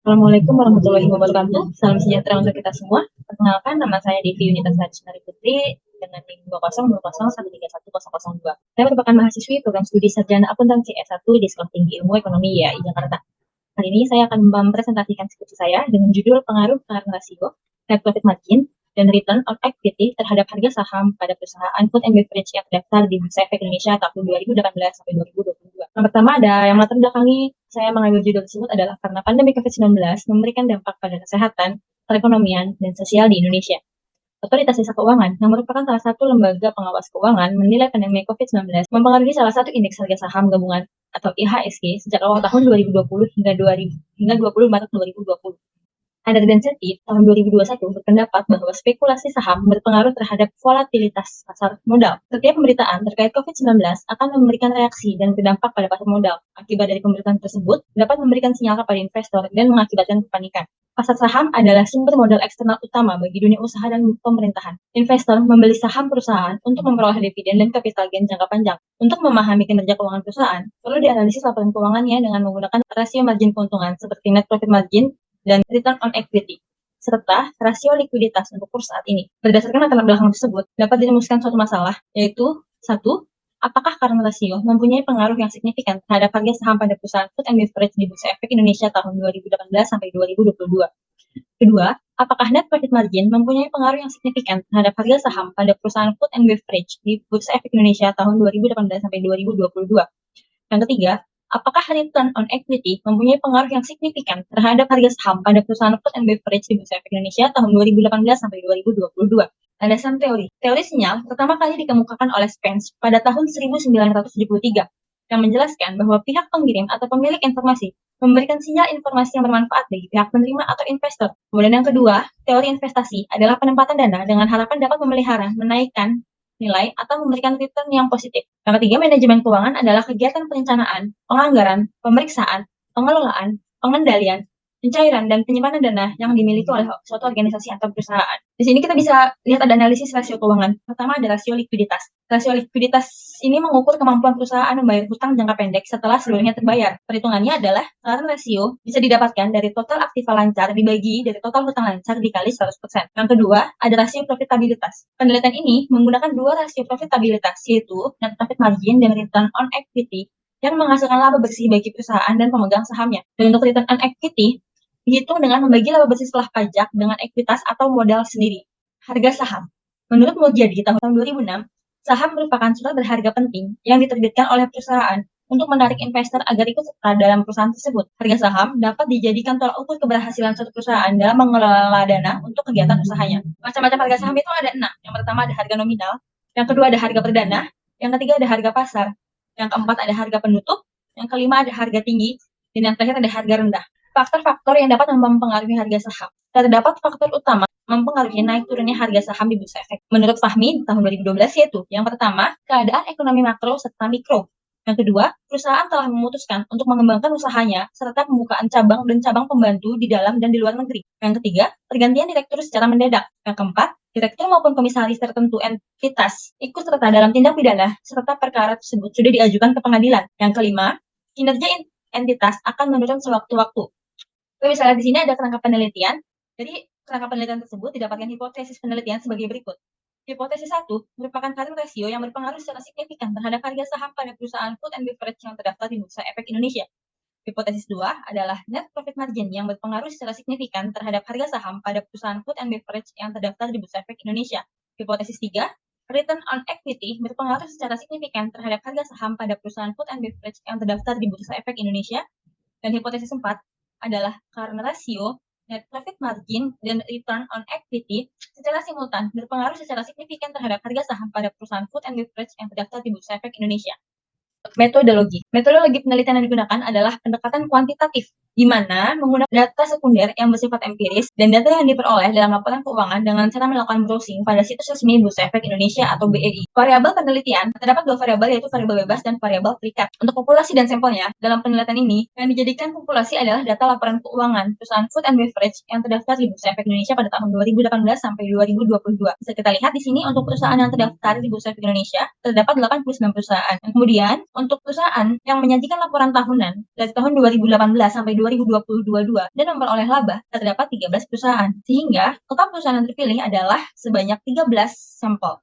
Assalamualaikum warahmatullahi wabarakatuh. Salam sejahtera untuk kita semua. Perkenalkan, nama saya Devi Yunita Sari Putri dengan NIM 202013102. Saya merupakan mahasiswi program studi sarjana akuntansi S1 di Sekolah Tinggi Ilmu Ekonomi YAI Jakarta. Hari ini saya akan mempresentasikan skripsi saya dengan judul Pengaruh Current Ratio, Net Profit Margin, dan Return on Equity terhadap harga saham pada perusahaan food and beverage yang terdaftar di Bursa Efek Indonesia tahun 2018 sampai 2022. Yang pertama ada yang melatar belakangi saya mengambil judul tersebut adalah karena pandemi COVID-19 memberikan dampak pada kesehatan, perekonomian, dan sosial di Indonesia. Otoritas Jasa Keuangan, yang merupakan salah satu lembaga pengawas keuangan, menilai pandemi COVID-19 mempengaruhi salah satu indeks harga saham gabungan atau IHSG sejak awal tahun 2020 hingga 20 Maret 2020. Standard Density tahun 2021 berpendapat bahwa spekulasi saham berpengaruh terhadap volatilitas pasar modal. Setiap pemberitaan terkait COVID-19 akan memberikan reaksi dan berdampak pada pasar modal. Akibat dari pemberitaan tersebut dapat memberikan sinyal kepada investor dan mengakibatkan kepanikan. Pasar saham adalah sumber modal eksternal utama bagi dunia usaha dan pemerintahan. Investor membeli saham perusahaan untuk memperoleh dividen dan kapital gain jangka panjang. Untuk memahami kinerja keuangan perusahaan, perlu dianalisis laporan keuangannya dengan menggunakan rasio margin keuntungan seperti net profit margin dan return on equity, serta rasio likuiditas untuk kurs saat ini. Berdasarkan latar belakang tersebut, dapat dirumuskan suatu masalah, yaitu 1. Apakah current ratio mempunyai pengaruh yang signifikan terhadap harga saham pada perusahaan food and beverage di Bursa Efek Indonesia tahun 2018 sampai 2022? Kedua, apakah net profit margin mempunyai pengaruh yang signifikan terhadap harga saham pada perusahaan food and beverage di Bursa Efek Indonesia tahun 2018 sampai 2022? Yang ketiga, apakah return on equity mempunyai pengaruh yang signifikan terhadap harga saham pada perusahaan food and beverage di Bursa Efek Indonesia tahun 2018 sampai 2022? Landasan teori. Teori sinyal pertama kali dikemukakan oleh Spence pada tahun 1973 yang menjelaskan bahwa pihak pengirim atau pemilik informasi memberikan sinyal informasi yang bermanfaat bagi pihak penerima atau investor. Kemudian yang kedua, teori investasi adalah penempatan dana dengan harapan dapat memelihara, menaikkan nilai atau memberikan return yang positif. Yang ketiga, manajemen keuangan adalah kegiatan perencanaan, penganggaran, pemeriksaan, pengelolaan, pengendalian, pencairan, dan penyimpanan dana yang dimiliki oleh suatu organisasi atau perusahaan. Di sini kita bisa lihat ada analisis rasio keuangan. Pertama ada rasio likuiditas. Rasio likuiditas ini mengukur kemampuan perusahaan membayar hutang jangka pendek setelah seluruhnya terbayar. Perhitungannya adalah current ratio bisa didapatkan dari total aktiva lancar dibagi dari total hutang lancar dikali 100%. Yang kedua, ada rasio profitabilitas. Penelitian ini menggunakan dua rasio profitabilitas, yaitu net profit margin dan return on equity, yang menghasilkan laba bersih bagi perusahaan dan pemegang sahamnya. Dan untuk return on equity, dihitung dengan membagi laba bersih setelah pajak dengan ekuitas atau modal sendiri. Harga saham. Menurut Mulyadi di tahun 2006, saham merupakan surat berharga penting yang diterbitkan oleh perusahaan untuk menarik investor agar ikut serta dalam perusahaan tersebut. Harga saham dapat dijadikan tolak ukur keberhasilan suatu perusahaan dalam mengelola dana untuk kegiatan usahanya. Macam-macam harga saham itu ada 6. Yang pertama ada harga nominal, yang kedua ada harga perdana, yang ketiga ada harga pasar, yang keempat ada harga penutup, yang kelima ada harga tinggi, dan yang terakhir ada harga rendah. Faktor-faktor yang dapat mempengaruhi harga saham. Terdapat faktor utama mempengaruhi naik turunnya harga saham di Bursa Efek. Menurut Fahmi tahun 2012 yaitu yang pertama, keadaan ekonomi makro serta mikro. Yang kedua, perusahaan telah memutuskan untuk mengembangkan usahanya serta pembukaan cabang dan cabang pembantu di dalam dan di luar negeri. Yang ketiga, pergantian direktur secara mendadak. Yang keempat, direktur maupun komisaris tertentu entitas ikut serta dalam tindak pidana serta perkara tersebut sudah diajukan ke pengadilan. Yang kelima, kinerja entitas akan menurun sewaktu-waktu. Misalnya di sini ada kerangka penelitian. Jadi kerangka penelitian tersebut didapatkan hipotesis penelitian sebagai berikut. Hipotesis 1 merupakan current ratio yang berpengaruh secara signifikan terhadap harga saham pada perusahaan food and beverage yang terdaftar di Bursa Efek Indonesia. Hipotesis 2 adalah net profit margin yang berpengaruh secara signifikan terhadap harga saham pada perusahaan food and beverage yang terdaftar di Bursa Efek Indonesia. Hipotesis 3, return on equity berpengaruh secara signifikan terhadap harga saham pada perusahaan food and beverage yang terdaftar di Bursa Efek Indonesia. Dan hipotesis 4 adalah current ratio, net profit margin, dan return on equity secara simultan berpengaruh secara signifikan terhadap harga saham pada perusahaan food and beverage yang terdaftar di Bursa Efek Indonesia. Metodologi. Metodologi penelitian yang digunakan adalah pendekatan kuantitatif, di mana menggunakan data sekunder yang bersifat empiris dan data yang diperoleh dalam laporan keuangan dengan cara melakukan browsing pada situs resmi Bursa Efek Indonesia atau BEI. Variabel penelitian terdapat dua variabel, yaitu variabel bebas dan variabel terikat. Untuk populasi dan sampelnya, dalam penelitian ini yang dijadikan populasi adalah data laporan keuangan perusahaan food and beverage yang terdaftar di Bursa Efek Indonesia pada tahun 2018 sampai 2022. Bisa kita lihat di sini untuk perusahaan yang terdaftar di Bursa Efek Indonesia terdapat 89 perusahaan. Kemudian untuk perusahaan yang menyajikan laporan tahunan dari tahun 2018 sampai 2022 dan memperoleh laba terdapat 13 perusahaan. Sehingga total perusahaan yang terpilih adalah sebanyak 13 sampel.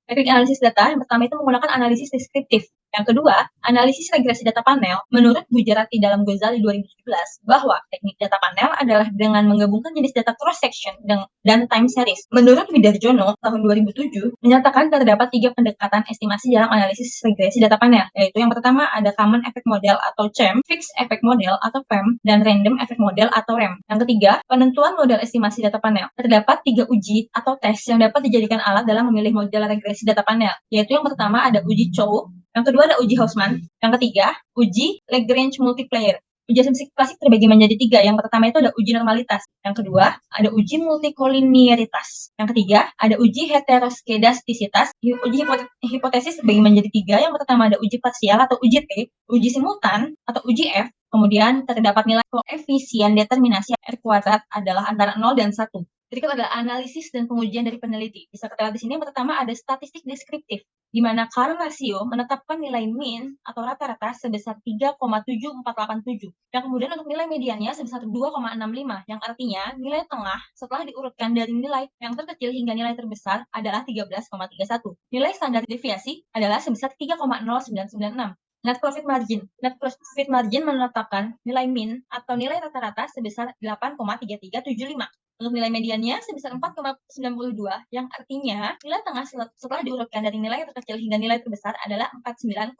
Teknik analisis data yang pertama itu menggunakan analisis deskriptif. Yang kedua, analisis regresi data panel. Menurut Gujarati dalam Ghazali 2017, bahwa teknik data panel adalah dengan menggabungkan jenis data cross-section dan time series. Menurut Widarjono tahun 2007, menyatakan terdapat 3 pendekatan estimasi dalam analisis regresi data panel, yaitu yang pertama ada Common Effect Model atau CEM, Fixed Effect Model atau FEM, dan Random Effect Model atau REM. Yang ketiga, penentuan model estimasi data panel. Terdapat 3 uji atau tes yang dapat dijadikan alat dalam memilih model regresi data panel, yaitu yang pertama ada uji Chow, yang kedua ada uji Hausman, yang ketiga uji Lagrange multiplier. Uji asumsi klasik terbagi menjadi 3. Yang pertama itu ada uji normalitas, yang kedua ada uji multikolinearitas, yang ketiga ada uji heteroskedastisitas. Uji hipotesis terbagi menjadi 3. Yang pertama ada uji parsial atau uji T, uji simultan atau uji F, kemudian terdapat nilai koefisien determinasi R kuadrat adalah antara 0 dan 1. Berikut adalah analisis dan pengujian dari peneliti. Bisa kita lihat di sini yang pertama ada statistik deskriptif, di mana current ratio menetapkan nilai mean atau rata-rata sebesar 3,7487. Dan kemudian untuk nilai mediannya sebesar 2,65, yang artinya nilai tengah setelah diurutkan dari nilai yang terkecil hingga nilai terbesar adalah 13,31. Nilai standar deviasi adalah sebesar 3,0996. Net profit margin. Net profit margin menetapkan nilai mean atau nilai rata-rata sebesar 8,3375. Untuk nilai mediannya sebesar 4,92, yang artinya nilai tengah setelah diurutkan dari nilai yang terkecil hingga nilai terbesar adalah 49,46.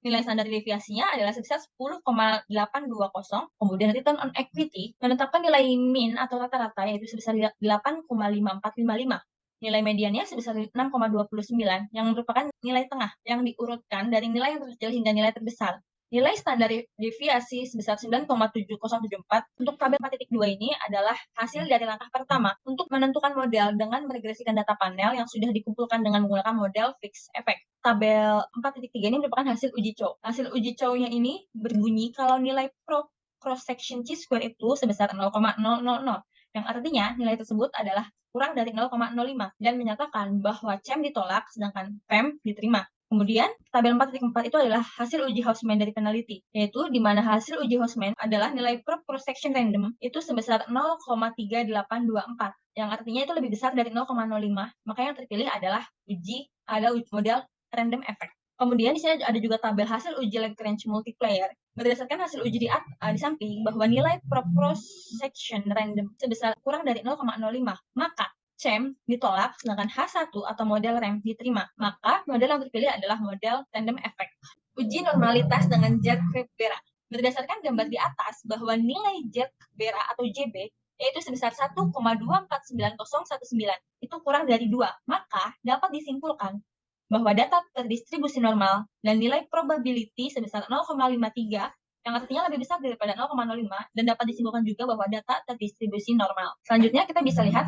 Nilai standar deviasinya adalah sebesar 10,820. Kemudian return on equity menetapkan nilai mean atau rata-rata yaitu sebesar 8,5455. Nilai mediannya sebesar 6,29, yang merupakan nilai tengah yang diurutkan dari nilai yang terkecil hingga nilai terbesar. Nilai standar deviasi sebesar 9,7074 untuk tabel 4.2 ini adalah hasil dari langkah pertama untuk menentukan model dengan meregresikan data panel yang sudah dikumpulkan dengan menggunakan model fixed effect. Tabel 4.3 ini merupakan hasil uji Chow. Hasil uji Chow-nya ini berbunyi kalau nilai pro cross-section chi-square itu sebesar 0,000, yang artinya nilai tersebut adalah kurang dari 0,05 dan menyatakan bahwa CEM ditolak sedangkan FEM diterima. Kemudian, tabel 4.4 itu adalah hasil uji Hausman dari peneliti, yaitu di mana hasil uji Hausman adalah nilai per cross-section random itu sebesar 0,3824, yang artinya itu lebih besar dari 0,05, maka yang terpilih adalah model random effect. Kemudian di sini ada juga tabel hasil uji Lagrange multiplier. Berdasarkan hasil uji di samping bahwa nilai per cross-section random sebesar kurang dari 0,05, maka CEM ditolak, sedangkan H1 atau model REM diterima. Maka model yang terpilih adalah model random effect. Uji normalitas dengan Z-Bera. Berdasarkan gambar di atas bahwa nilai Z-Bera atau JB yaitu sebesar 1,249019 itu kurang dari 2, maka dapat disimpulkan bahwa data terdistribusi normal dan nilai probability sebesar 0,53, yang artinya lebih besar daripada 0,05, dan dapat disimpulkan juga bahwa data terdistribusi normal. Selanjutnya kita bisa lihat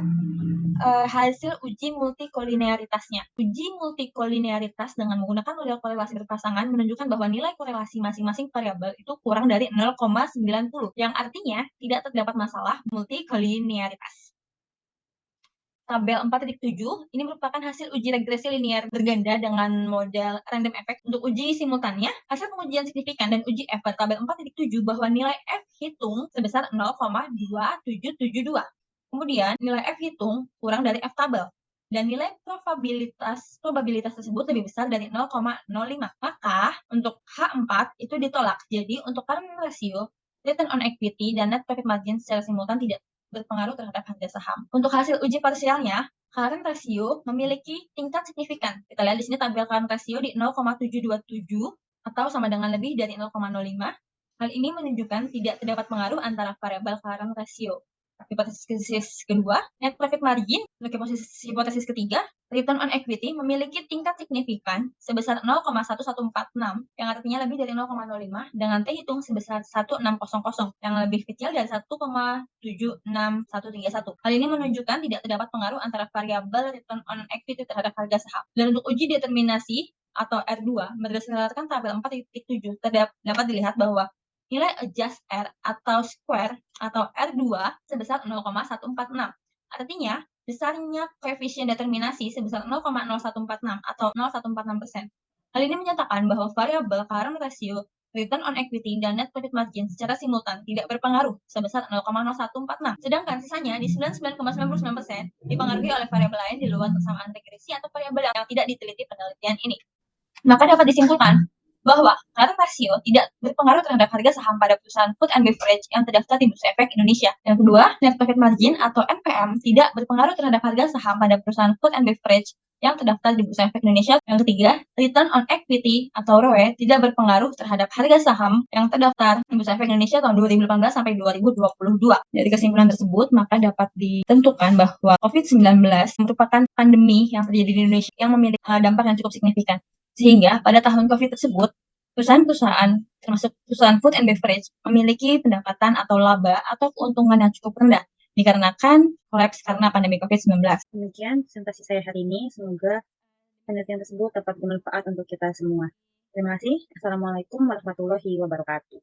hasil uji multikolinearitasnya. Uji multikolinearitas dengan menggunakan model korelasi berpasangan menunjukkan bahwa nilai korelasi masing-masing variabel itu kurang dari 0,90, yang artinya tidak terdapat masalah multikolinearitas. Tabel 4.7 ini merupakan hasil uji regresi linear berganda dengan model random effect. Untuk uji simultannya, hasil pengujian signifikan dan uji F pada tabel 4.7 bahwa nilai F hitung sebesar 0,2772. Kemudian nilai F hitung kurang dari F tabel dan nilai probabilitas tersebut lebih besar dari 0,05. Maka untuk H4 itu ditolak. Jadi untuk current ratio, return on equity, dan net profit margin secara simultan tidak berpengaruh terhadap harga saham. Untuk hasil uji parsialnya, current ratio memiliki tingkat signifikan. Kita lihat di sini tabel current ratio di 0,727 atau sama dengan lebih dari 0,05. Hal ini menunjukkan tidak terdapat pengaruh antara variabel current ratio. Hipotesis kedua, net profit margin. Untuk hipotesis ketiga, return on equity memiliki tingkat signifikan sebesar 0,1146, yang artinya lebih dari 0,05, dengan T hitung sebesar 1600, yang lebih kecil dari 1,76131. Hal ini menunjukkan tidak terdapat pengaruh antara variabel return on equity terhadap harga saham. Dan untuk uji determinasi atau R2, berdasarkan tabel 4.7 dapat dilihat bahwa nilai adjust R atau square atau R2 sebesar 0,146. Artinya, besarnya koefisien determinasi sebesar 0,0146 atau 0,146%. Hal ini menyatakan bahwa variabel current ratio return on equity dan net profit margin secara simultan tidak berpengaruh sebesar 0,0146. Sedangkan sisanya di 99,99% dipengaruhi oleh variabel lain di luar persamaan regresi atau variabel yang tidak diteliti penelitian ini. Maka dapat disimpulkan bahwa current ratio tidak berpengaruh terhadap harga saham pada perusahaan food and beverage yang terdaftar di Bursa Efek Indonesia. Yang kedua, net profit margin atau NPM tidak berpengaruh terhadap harga saham pada perusahaan food and beverage yang terdaftar di Bursa Efek Indonesia. Yang ketiga, return on equity atau ROE tidak berpengaruh terhadap harga saham yang terdaftar di Bursa Efek Indonesia tahun 2018 sampai 2022. Dari kesimpulan tersebut, maka dapat ditentukan bahwa COVID-19 merupakan pandemi yang terjadi di Indonesia yang memiliki dampak yang cukup signifikan. Sehingga pada tahun COVID tersebut, perusahaan-perusahaan termasuk perusahaan food and beverage memiliki pendapatan atau laba atau keuntungan yang cukup rendah dikarenakan kolaps karena pandemi COVID-19. Demikian presentasi saya hari ini. Semoga penelitian tersebut dapat bermanfaat untuk kita semua. Terima kasih. Assalamualaikum warahmatullahi wabarakatuh.